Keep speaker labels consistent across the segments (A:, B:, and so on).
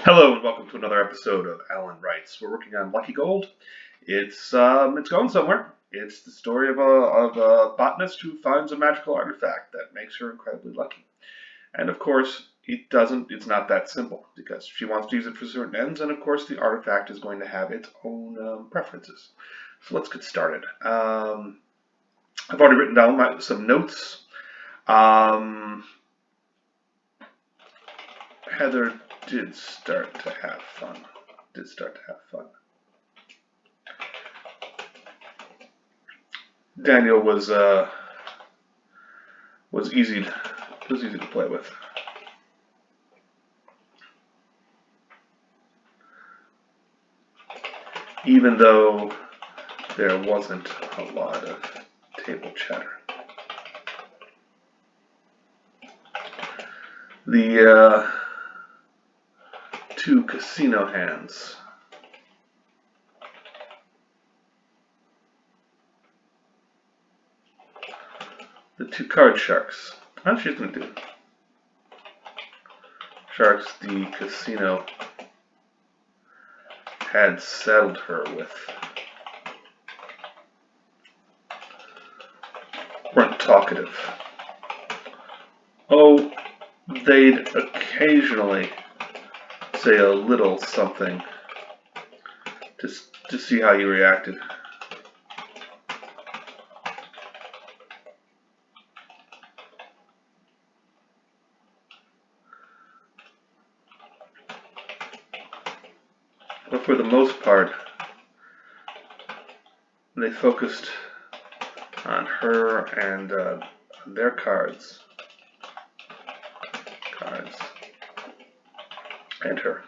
A: Hello and welcome to another episode of Alan Writes. We're working on Lucky Gold. It's going somewhere. It's the story of a botanist who finds a magical artifact that makes her incredibly lucky. And of course, it's not that simple because she wants to use it for certain ends, and of course, the artifact is going to have its own preferences. So let's get started. I've already written down some notes. Heather did start to have fun. Daniel was easy to play with. Even though there wasn't a lot of table chatter. The two casino hands. The two card sharks. How's she gonna do? Sharks, the casino had saddled her with. Weren't talkative. Oh, they'd occasionally say a little something to see how you reacted. But for the most part, they focused on her and their cards and her.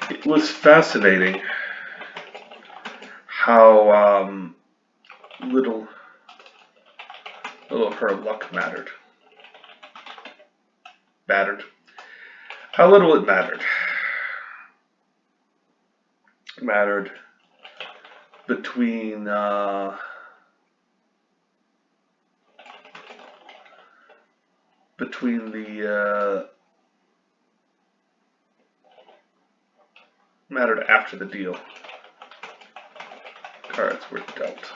A: It was fascinating how little her luck mattered. How little it mattered. Mattered between the mattered after the deal. Cards were dealt.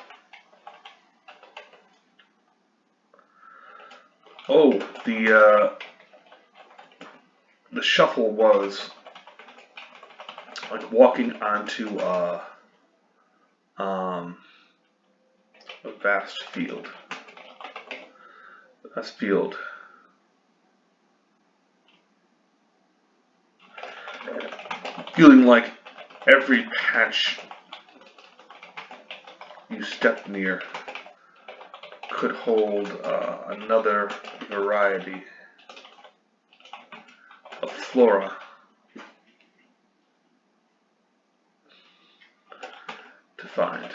A: Oh, the shuffle was like walking onto a vast field. Feeling like every patch you stepped near could hold another variety of flora to find.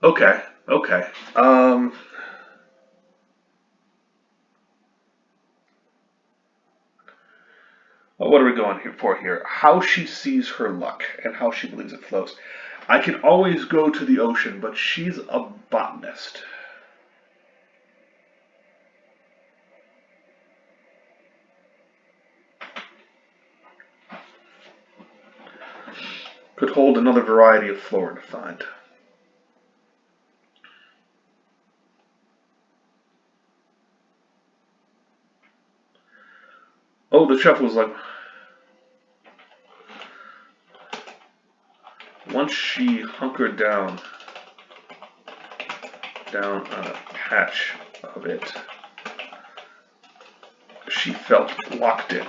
A: Okay. Well, what are we going for here? How she sees her luck and how she believes it flows. I can always go to the ocean, but she's a botanist. Could hold another variety of flora to find. Oh, the chef was like, once she hunkered down on a patch of it, she felt locked in.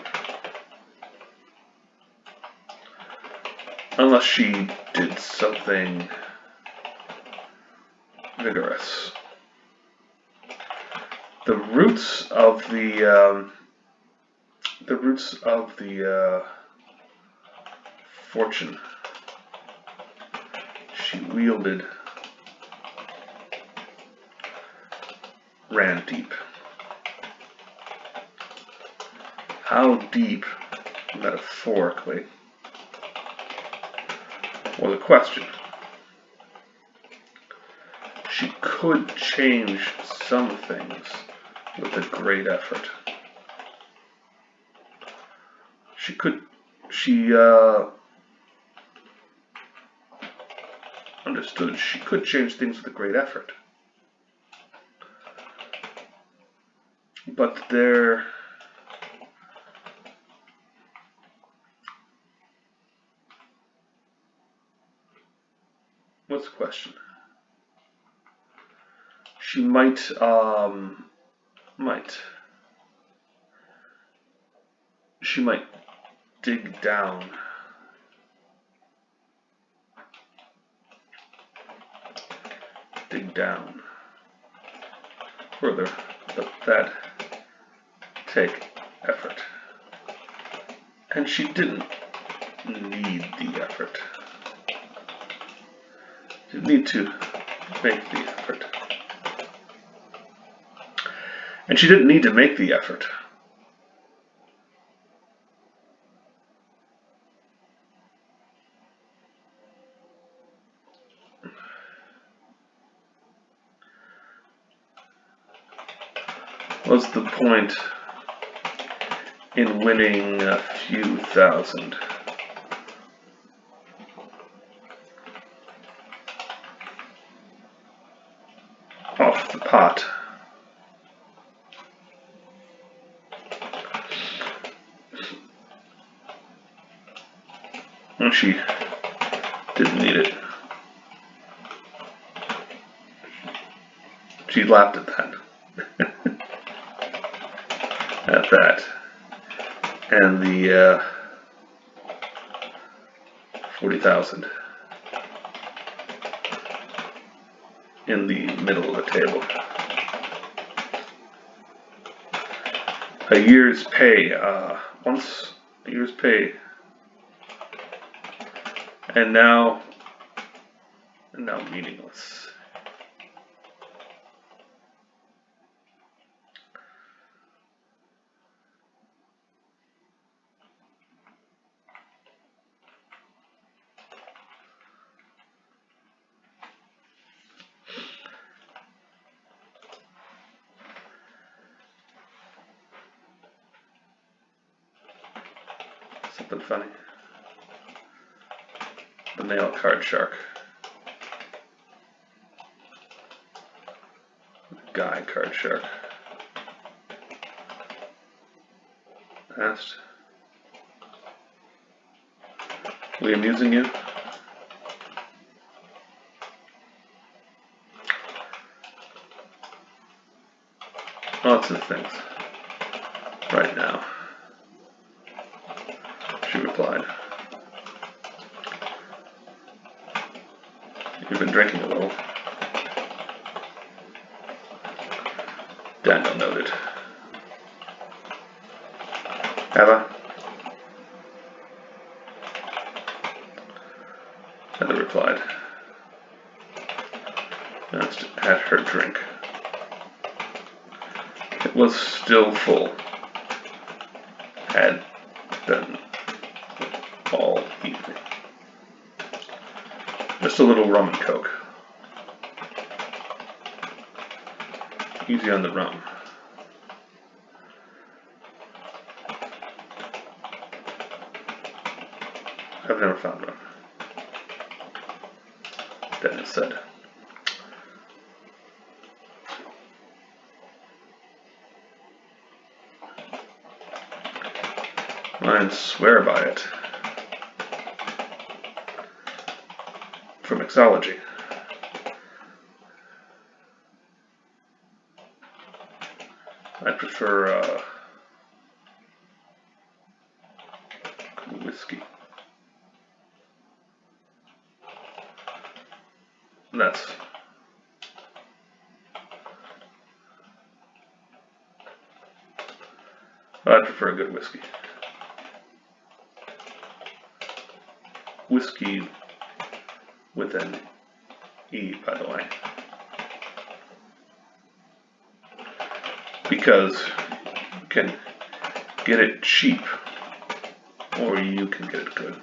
A: Unless she did something vigorous. The roots of the fortune she wielded ran deep. how deep, metaphorically, was a question. She could change some things with a great effort. She understood she could change things with a great effort. But what's the question? She might dig down further, but that take effort. And she didn't need the effort. She didn't need to make the effort. And she didn't need to make the effort. What's the point in winning a few thousand? Off the pot. And she didn't need it. She laughed at that. At that. And the 40,000 in the middle of the table. A year's pay, once a year's pay, and now meaningless. Something funny. The male card shark. Guy card shark. Asked, "We amusing you?" Lots of things. Right now, she replied. You've been drinking a little. Daniel noted. Have I? Heather replied. Glanced at her drink. It was still full. Had been all evening. Just a little rum and coke. Easy on the rum. I've never found rum, Daniel said. I swear by it. For mixology. I prefer whiskey. I prefer a good whiskey. Whiskey with an E, by the way. Because you can get it cheap, or you can get it good.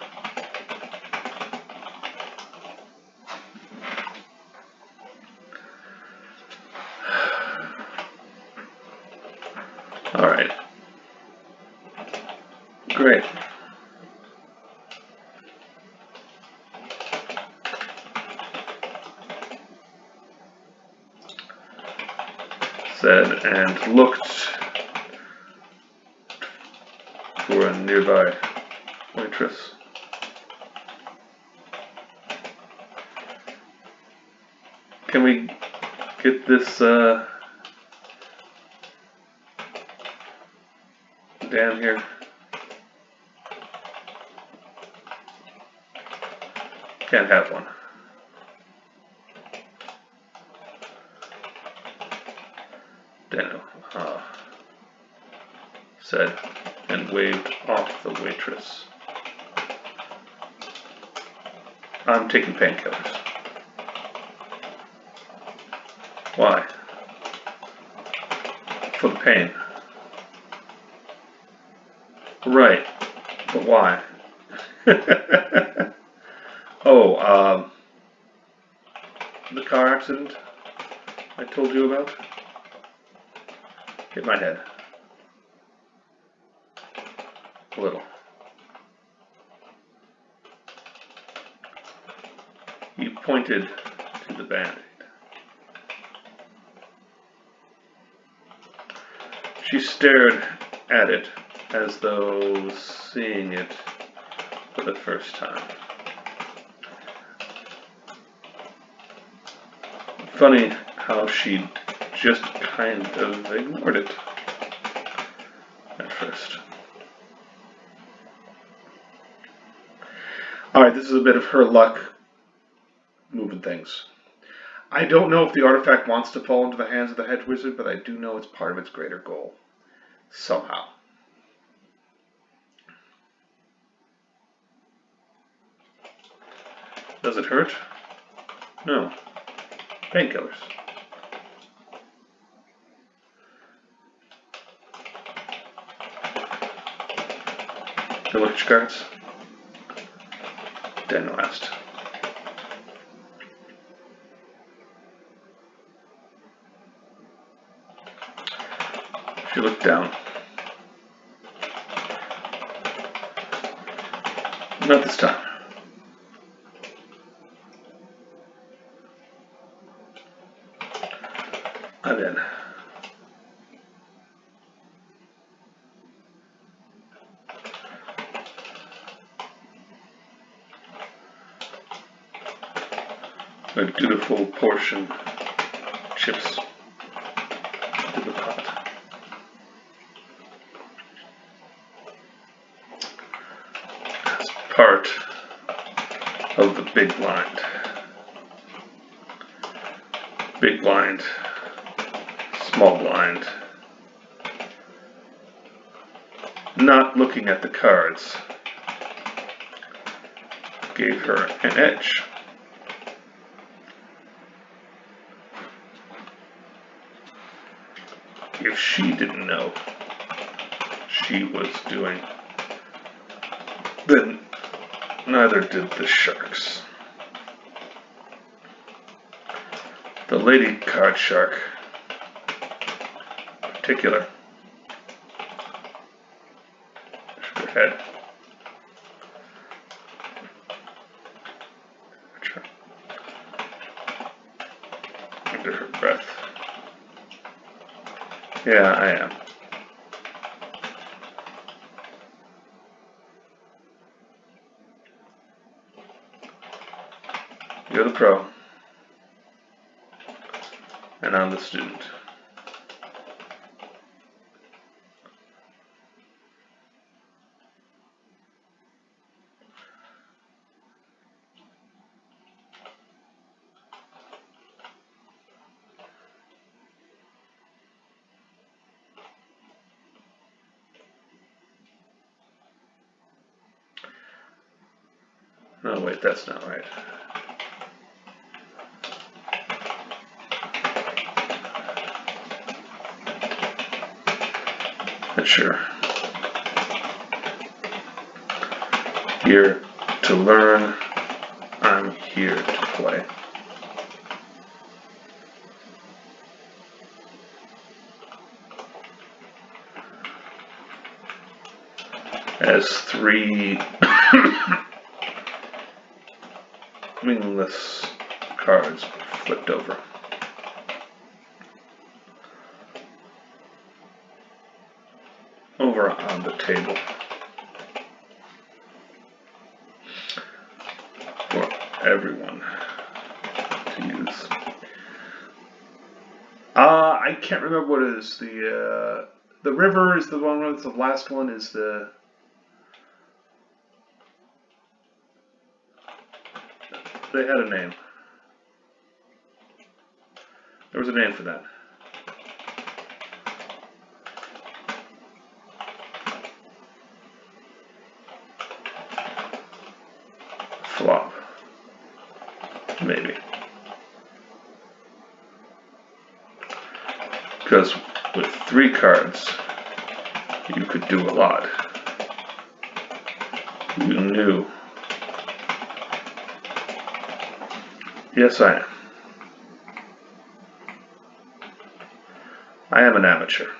A: All right. Great. Said and looked for a nearby waitress. Can we get this down here? Can't have one. Daniel said and waved off the waitress. I'm taking painkillers. Why? For the pain. Right, but why? Oh, the car accident I told you about? Hit my head. A little. He pointed to the band-aid. She stared at it as though seeing it for the first time. Funny how she just kind of ignored it at first. Alright, this is a bit of her luck moving things. I don't know if the artifact wants to fall into the hands of the hedge wizard, but I do know it's part of its greater goal. Somehow. Does it hurt? No. Painkillers. Can I look at your cards? Daniel asked. She looked down. Not this time. I'm in. A dutiful portion chips to the pot. As part of the big blind. Big blind, small blind. Not looking at the cards gave her an edge. If she didn't know she was doing, then neither did the sharks. The lady card shark, in particular, shook her head. Under her breath. Yeah, I am. You're the pro, and I'm the student. No, wait, that's not right. Sure. Here to learn, I'm here to play. As 3 meaningless cards flipped over. Over on the table for everyone to use. I can't remember what it is. The river is the one with the last one is the. They had a name. There was a name for that. Flop. Maybe. Because with 3 cards, you could do a lot. You knew. Yes, I am. I am an amateur.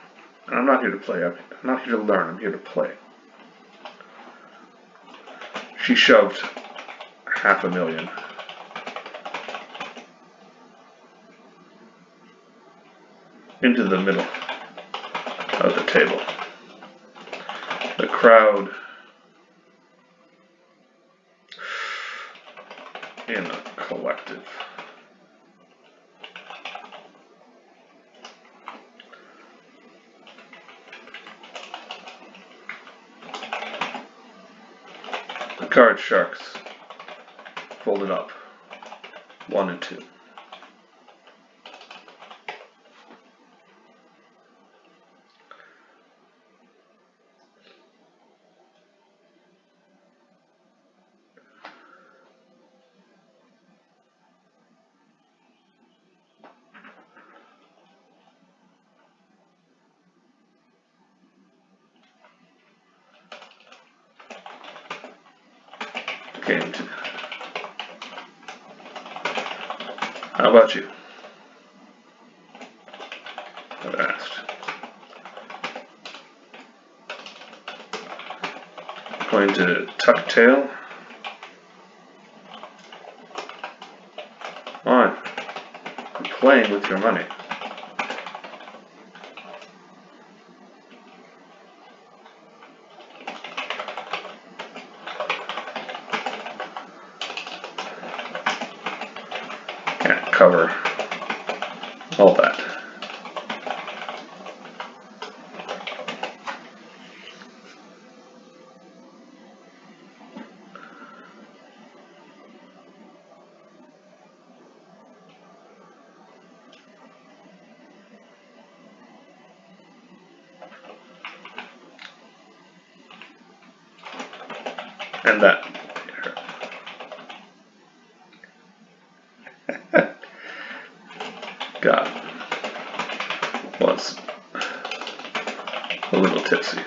A: And I'm not here to play. I'm not here to learn. I'm here to play. She shoved $500,000 into the middle of the table. The crowd in a collective. The card sharks folded up 1 and 2. Game 2. How about you? I've asked. Going to tuck tail. On. I'm playing with your money. Can't cover all that. And that got was a little tipsy.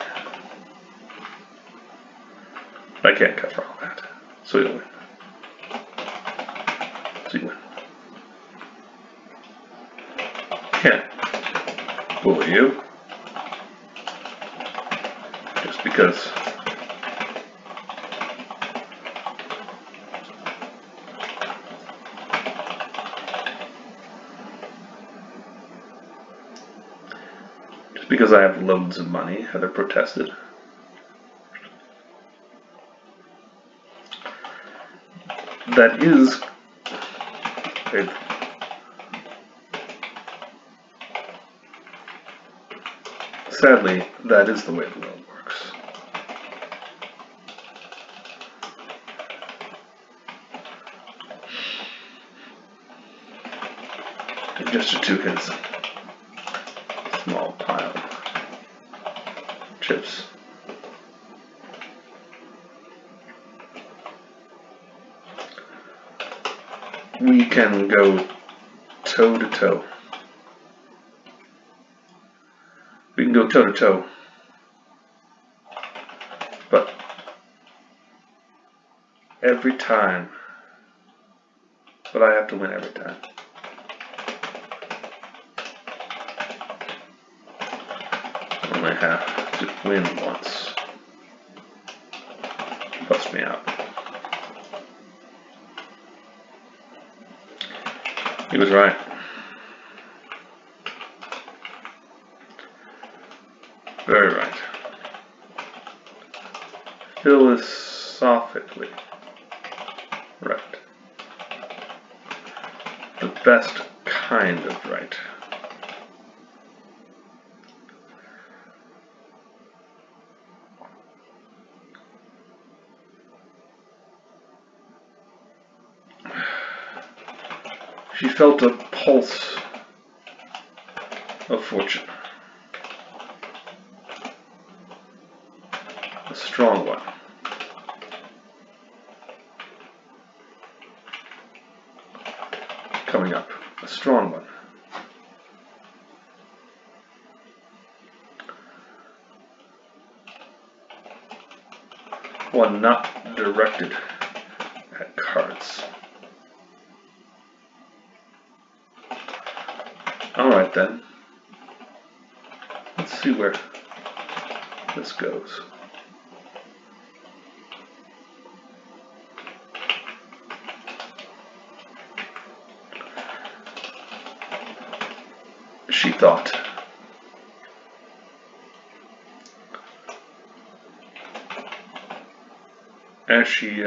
A: I can't cover all that. So you'll win. So you win. Can't bully you. Just because I have loads of money, Heather protested. That is sadly, that is the way the world works. And just to his small pile of chips. We can go toe to toe. We can go toe to toe. But every time. But I have to win every time. I only have to win once. Bust me out. He was right. Very right. Philosophically right. The best kind of right. She felt a pulse of fortune. A strong one. Coming up. A strong one. One not directed at cards. Alright then. Let's see where this goes. She thought. As she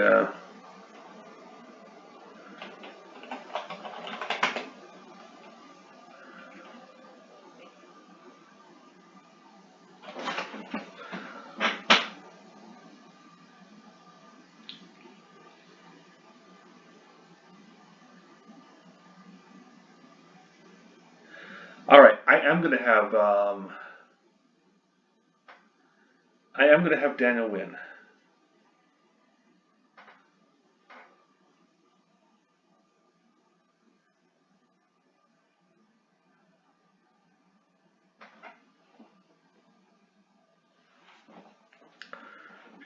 A: Alright, I am gonna have Daniel win.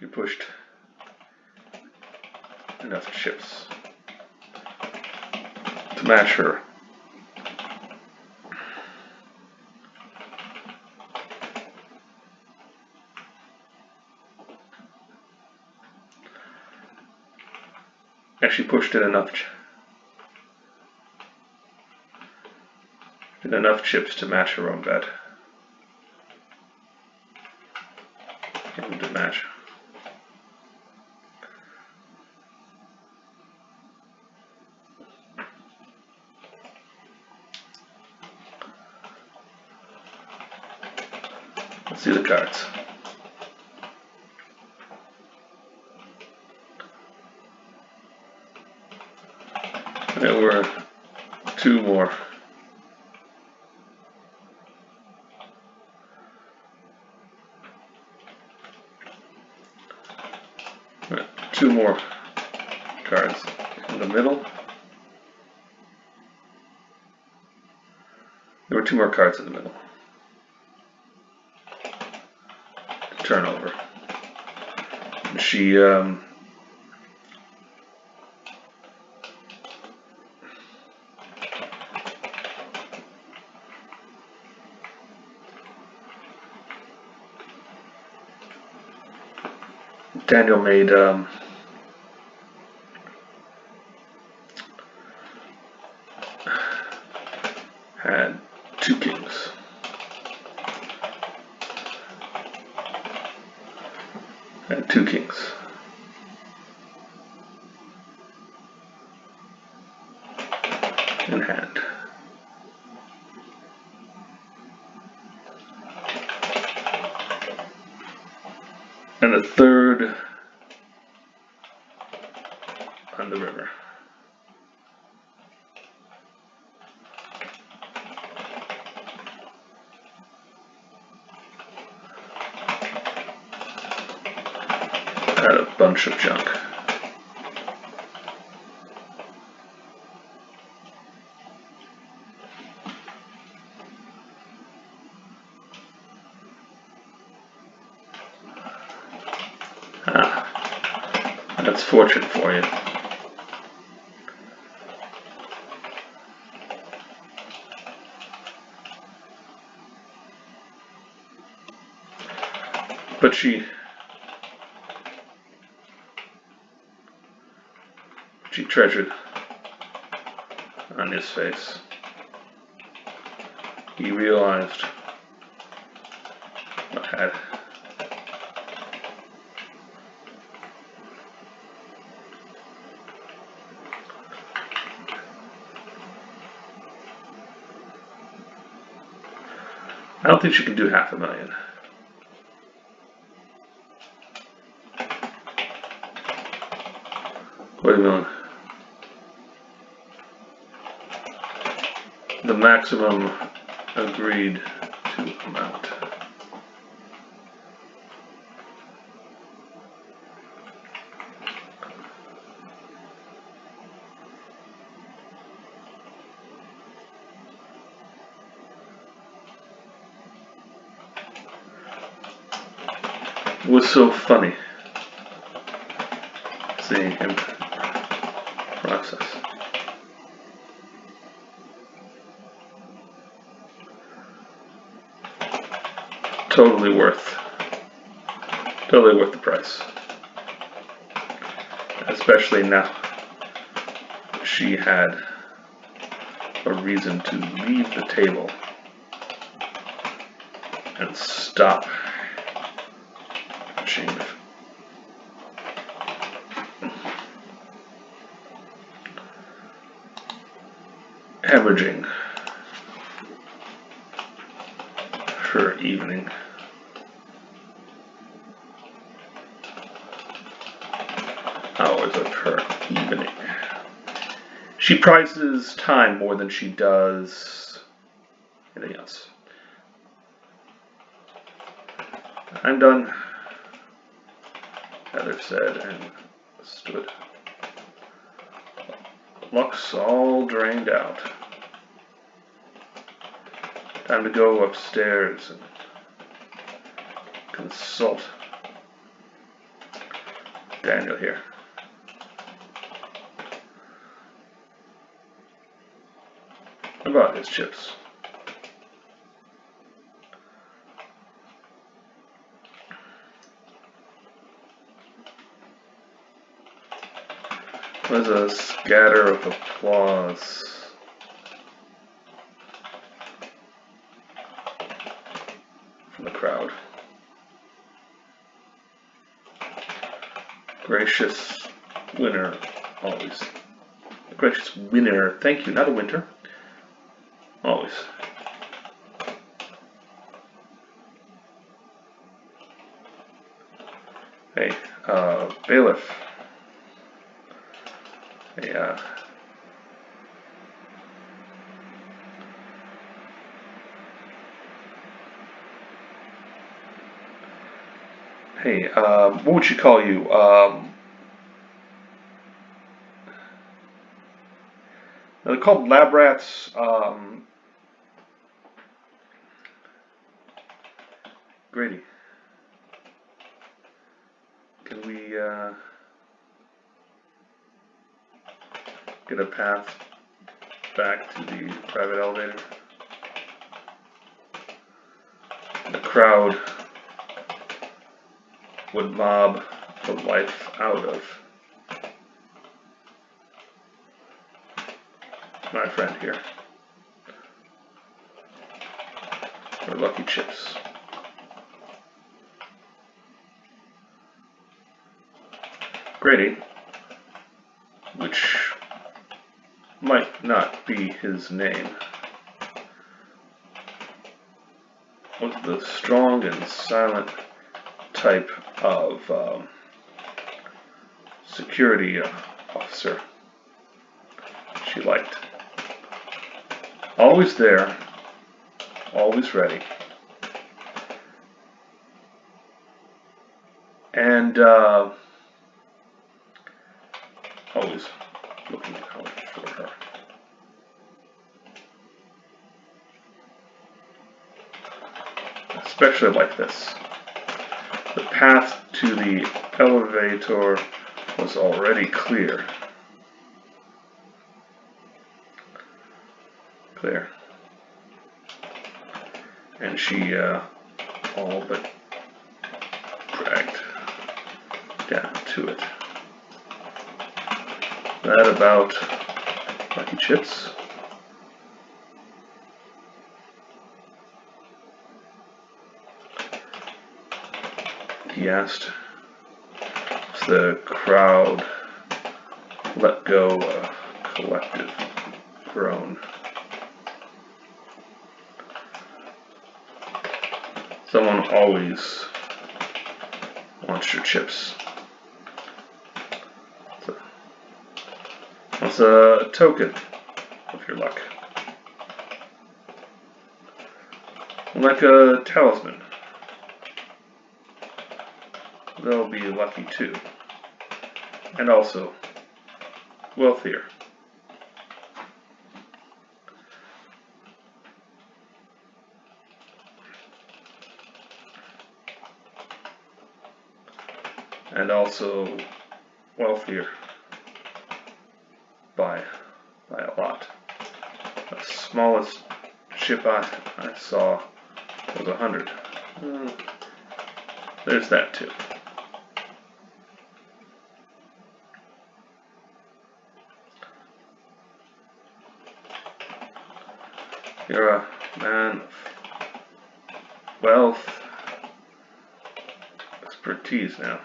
A: She pushed enough chips to match her. And she pushed in enough chips to match her own bet. And to match. Let's see the cards. There were two more. Two more cards in the middle. There were two more cards in the middle. Turn over. And she Daniel made had two kings. Had two kings. In hand. And a third on the river. Had a bunch of junk. That's fortune for you. But she treasured on his face. He realized what had. I don't think she can do $500,000. Wait a minute. The maximum agreed to amount. It was so funny seeing him process. Totally worth the price. Especially now she had a reason to leave the table and stop hemorrhaging her evening. Hours of her evening. She prizes time more than she does anything else. I'm done, Heather said and stood. Luck's all drained out. Time to go upstairs and consult Daniel here. About his chips. There's a scatter of applause. From the crowd. Gracious winner, always. Gracious winner, thank you, not a winter. Always. Hey, bailiff. Hey, hey, what would she call you? They're called lab rats. Grady, can we get a path back to the private elevator? The crowd would mob the life out of my friend here. Or Lucky Chips. Grady, which might not be his name, was the strong and silent type of security officer she liked. Always there, always ready, and always looking out for her. Especially like this. The path to the elevator was already clear. And she all but dragged down to it. That about Lucky Chips. He asked as the crowd let go a collective groan. Someone always wants your chips. That's a token of your luck. Like a talisman. They'll be lucky too. And also wealthier. And also wealthier by a lot. The smallest chip I saw was 100. There's that too. You're a man of wealth, expertise now.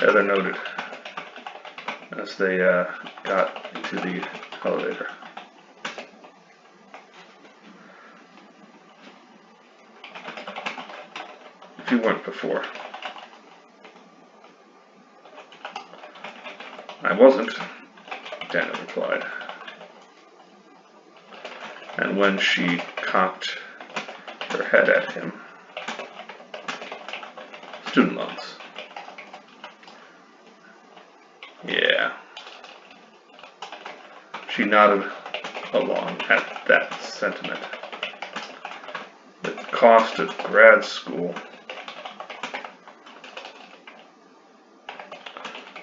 A: Heather noted as they got into the elevator. If you weren't before. I wasn't, Dana replied. And when she cocked her head at him, student loans. Yeah. She nodded along at that sentiment. The cost of grad school,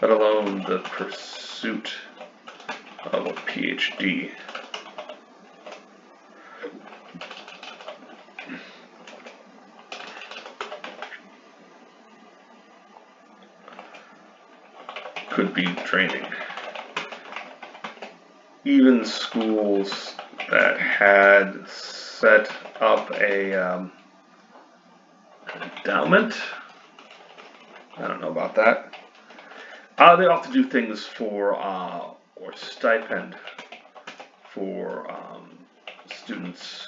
A: let alone the pursuit of a PhD, could be draining. Even schools that had set up a endowment, I don't know about that. They often do things for or stipend for students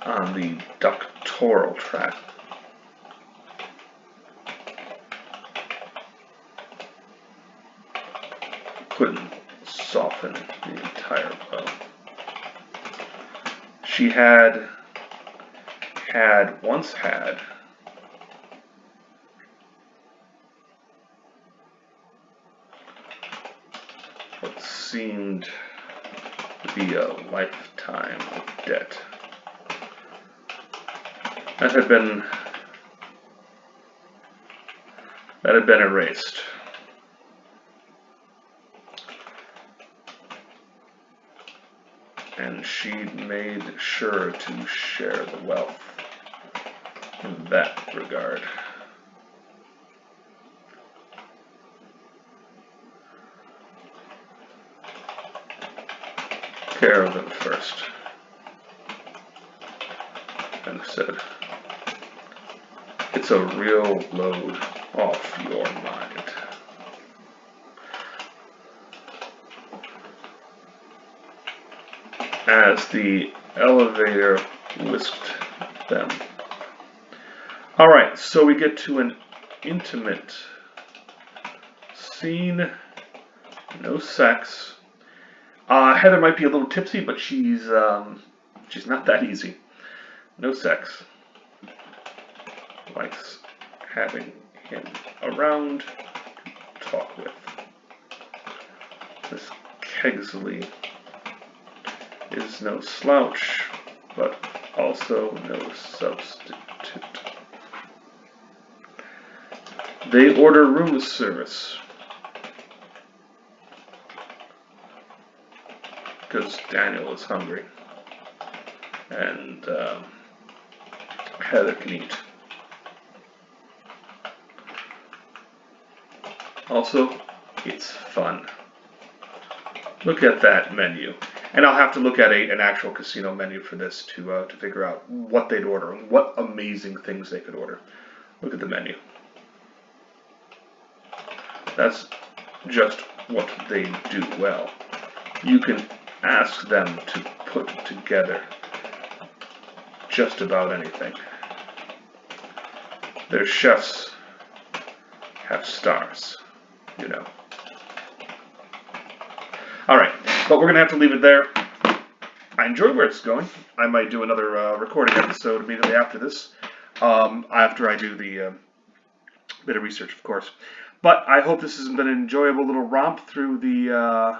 A: on the doctoral track. Couldn't soften the entire blow. She once had what seemed to be a lifetime of debt that had been erased. And she made sure to share the wealth in that regard. Care of them first. And said, it's a real load off your mind. As the elevator whisked them. Alright, so we get to an intimate scene. No sex. Heather might be a little tipsy, but she's not that easy. No sex. Likes having him around to talk with. This Kegsley is no slouch, but also no substitute. They order room service because Daniel is hungry and Heather can eat. Also, it's fun. Look at that menu. And I'll have to look at an actual casino menu for this to figure out what they'd order and what amazing things they could order. Look at the menu. That's just what they do well. You can ask them to put together just about anything. Their chefs have stars, you know. Alright, but we're going to have to leave it there. I enjoy where it's going. I might do another recording episode immediately after this, after I do the bit of research, of course. But I hope this has been an enjoyable little romp through the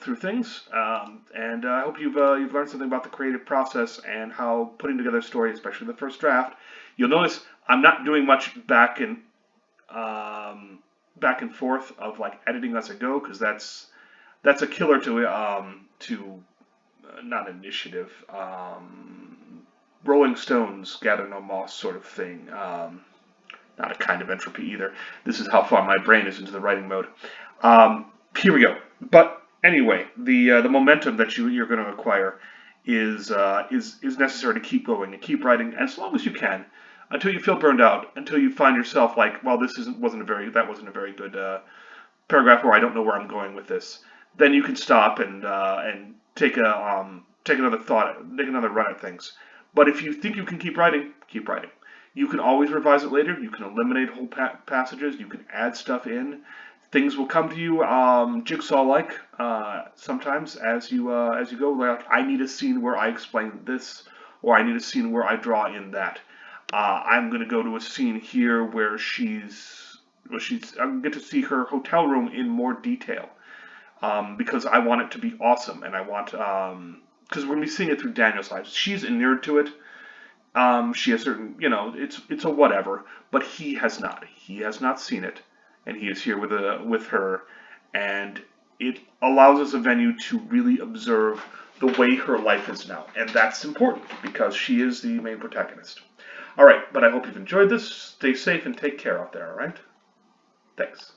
A: through things, and I hope you've learned something about the creative process and how putting together a story, especially the first draft. You'll notice I'm not doing much back and forth of like editing as I go, because that's a killer to not initiative, Rolling Stones gather no moss sort of thing. Not a kind of entropy either. This is how far my brain is into the writing mode. Here we go. But anyway, the momentum that you're going to acquire is necessary to keep going and keep writing as long as you can, until you feel burned out, until you find yourself like, well, that wasn't a very good paragraph, or I don't know where I'm going with this. Then you can stop and take another run at things. But if you think you can keep writing, keep writing. You can always revise it later. You can eliminate whole passages. You can add stuff in. Things will come to you jigsaw-like sometimes as you go. Like, I need a scene where I explain this, or I need a scene where I draw in that. I'm going to go to a scene here where I'm going to get to see her hotel room in more detail, because I want it to be awesome, and I want because we're going to be seeing it through Daniel's eyes. She's inured to it. She has certain, it's a whatever, but he has not. He has not seen it, and he is here with her, and it allows us a venue to really observe the way her life is now, and that's important because she is the main protagonist. All right, but I hope you've enjoyed this. Stay safe and take care out there. All right, thanks.